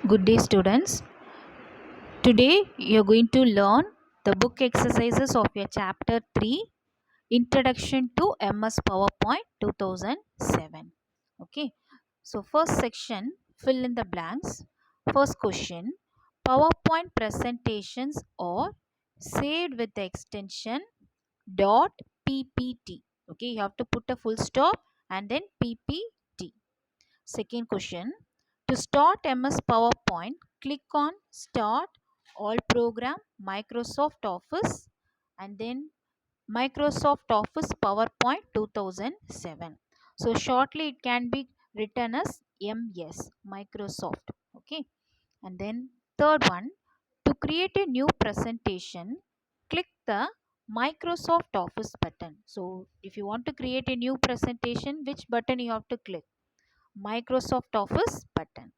Good day, students. Today you are going to learn the book exercises of your chapter 3, Introduction to MS PowerPoint 2007. Okay, so first section, fill in the blanks. First question, PowerPoint presentations are saved with the extension .ppt. Okay, you have to put a full stop and then ppt. Second question, to start MS PowerPoint, click on Start All Program Microsoft Office and then Microsoft Office PowerPoint 2007. So shortly it can be written as MS Microsoft. Okay. And then third one, to create a new presentation, click the Microsoft Office button. So if you want to create a new presentation, which button you have to click? Microsoft Office button.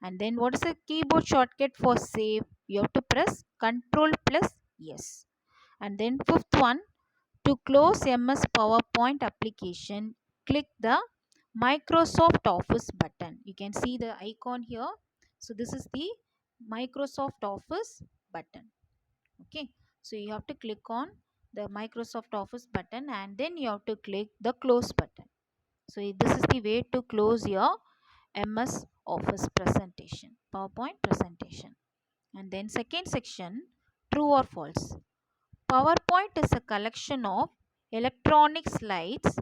And then what is the keyboard shortcut for save? You have to press Ctrl plus yes. And then fifth one, to close MS PowerPoint application, click the Microsoft Office button. You can see the icon here. So this is the Microsoft Office button. Okay. So you have to click on the Microsoft Office button and then you have to click the close button. So this is the way to close your MS Office presentation, PowerPoint presentation. And then second section, true or false. PowerPoint is a collection of electronic slides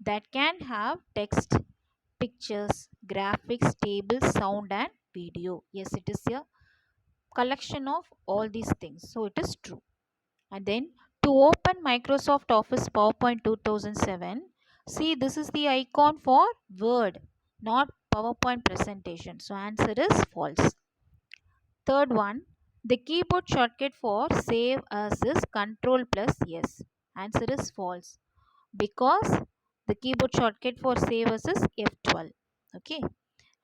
that can have text, pictures, graphics, tables, sound and video. Yes, it is a collection of all these things. So it is true. And then to open Microsoft Office PowerPoint 2007, see this is the icon for Word, not PowerPoint presentation. So answer is false. Third one, the keyboard shortcut for save as is Control plus yes. Answer is false because the keyboard shortcut for save as is F12. Okay.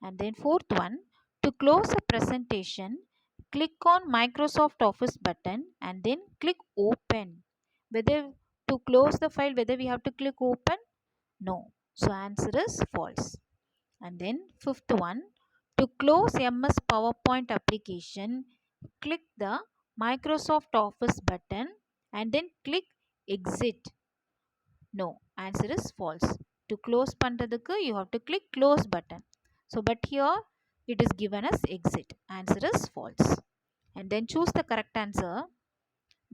And then fourth one, to close a presentation, click on Microsoft Office button and then click open. Whether to close the file, whether we have to click open? No. So answer is false. And then fifth one, to close MS PowerPoint application, click the Microsoft Office button and then click exit. No, answer is false. To close பண்றதுக்கு you have to click close button. So but here it is given as exit. Answer is false. And then choose the correct answer.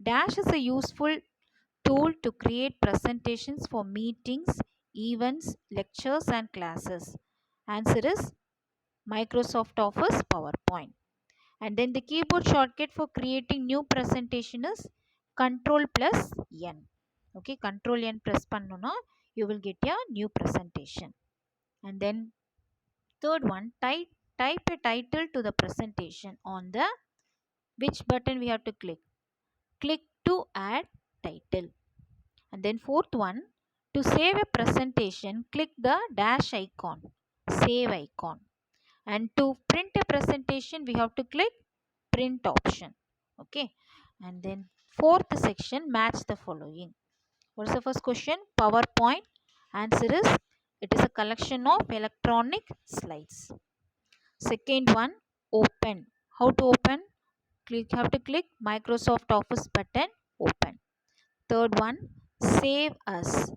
Dash is a useful tool to create presentations for meetings, events, lectures and classes. Answer is Microsoft Office PowerPoint. And then the keyboard shortcut for creating new presentation is Control plus N. Okay, Control N press pannuna, you will get a new presentation. And then third one, type a title to the presentation on the which button we have to click? Click to add title. And then fourth one, to save a presentation, click the dash icon, save icon. And to print a presentation, we have to click print option. Okay. And then fourth section, match the following. What is the first question? PowerPoint. Answer is, it is a collection of electronic slides. Second one, open. How to open? Have to click Microsoft Office button, open. Third one, save as.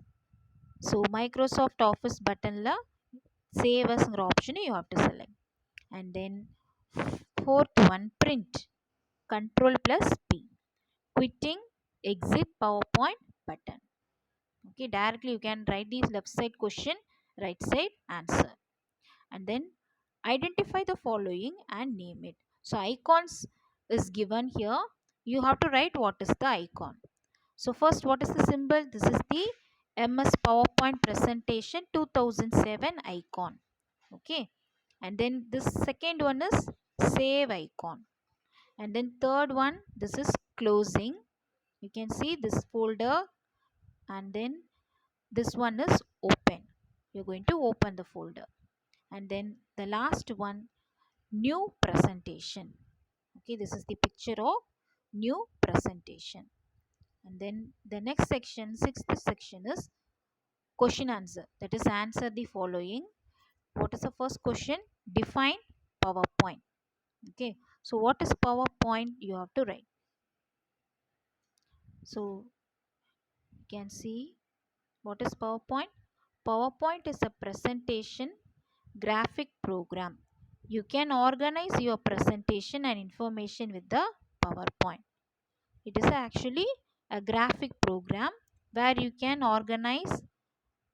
So Microsoft Office button la save as option you have to select. And then fourth one, print. Control plus P. Quitting, exit PowerPoint button. Okay, directly you can write these left side question, right side answer. And then identify the following and name it. So icons is given here. You have to write what is the icon. So first, what is the symbol? This is the MS PowerPoint presentation 2007 icon. Okay. And then this second one is save icon. And then third one, this is closing. You can see this folder. And then this one is open. You're going to open the folder. And then the last one, new presentation. Okay, this is the picture of new presentation. And then the next section, sixth section is question answer. That is, answer the following. What is the first question? Define PowerPoint. Okay, so what is PowerPoint? You have to write. So you can see what is PowerPoint. PowerPoint is a presentation graphic program. You can organize your presentation and information with the PowerPoint. It is actually a graphic program where you can organize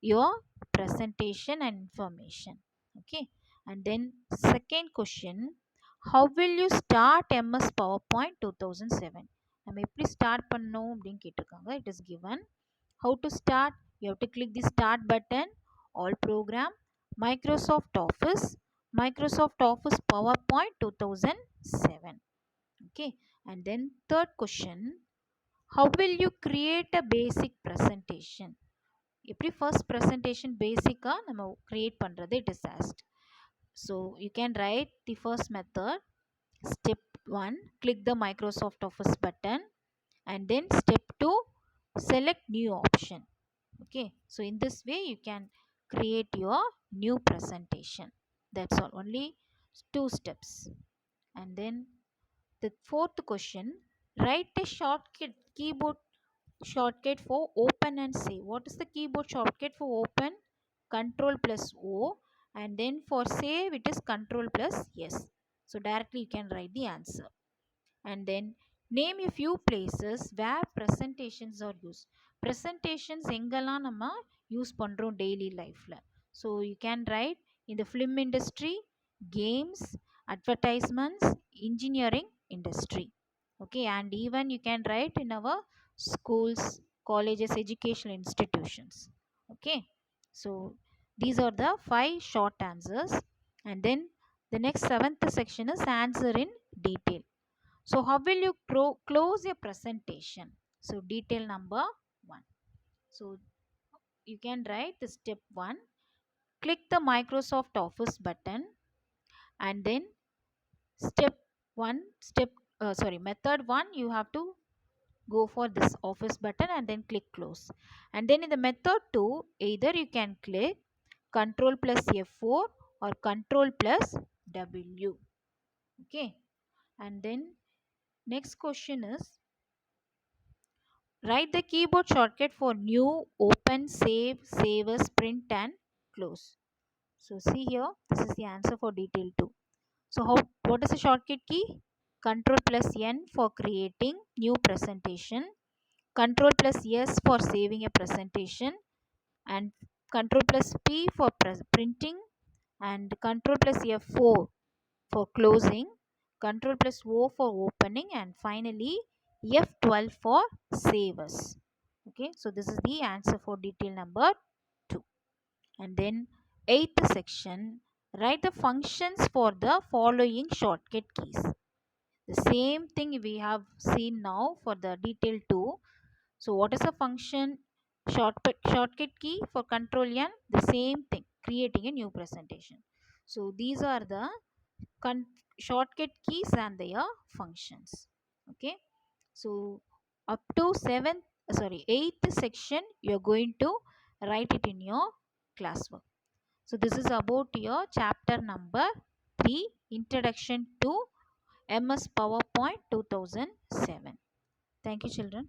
your presentation and information. Okay, and then second question, how will you start MS PowerPoint 2007? நம்ம எப்படி start பண்ணோம் அப்படின்னு கேட்டிருக்காங்க. It is given. How to start? You have to click the start button, all program, Microsoft Office PowerPoint 2007. Okay, and then third question, how will you create a basic presentation? எப்படி first presentation basic நம்ம create பண்றது it is asked. So you can write the first method. Step 1, click the Microsoft Office button, and then step 2, select new option. Okay, so in this way you can create your new presentation. That's all, only 2 steps. And then the fourth question, write a shortcut keyboard shortcut for open and save. What is the keyboard shortcut for open? Control plus O, and then for save it is control plus S. So directly you can write the answer. And then name a few places where presentations are used. Presentations எங்கெல்லாம் நம்ம use பண்ணுறோம் daily லைஃப்பில். So you can write in the film industry, games, advertisements, engineering industry. Okay, and even you can write in our schools, colleges, educational institutions. Okay, so these are the 5 short answers. And then the next 7th section is answer in detail. So how will you close your presentation? So detail number 1. So you can write the step 1. Click the Microsoft Office button, and then method 1, you have to go for this office button and then click close. And then in the method 2, either you can click control plus F4 or control plus W. Okay, and then next question is, write the keyboard shortcut for new, open, save, save as, print and close. So see here, this is the answer for detail 2. So what is the shortcut key? Control plus N for creating new presentation, control plus S for saving a presentation, and control plus P for printing, and control plus F4 for closing, control plus O for opening, and finally F12 for save as. Okay, so this is the answer for detail number 2. And then 8th section, write the functions for the following shortcut keys. The same thing we have seen now for the detail 2. So what is a function? Shortcut key for control N, the same thing, creating a new presentation. So these are the shortcut keys and their functions. Okay, so up to 8th section you are going to write it in your classwork. So this is about your chapter number 3, Introduction to MS PowerPoint 2007. Thank you, children.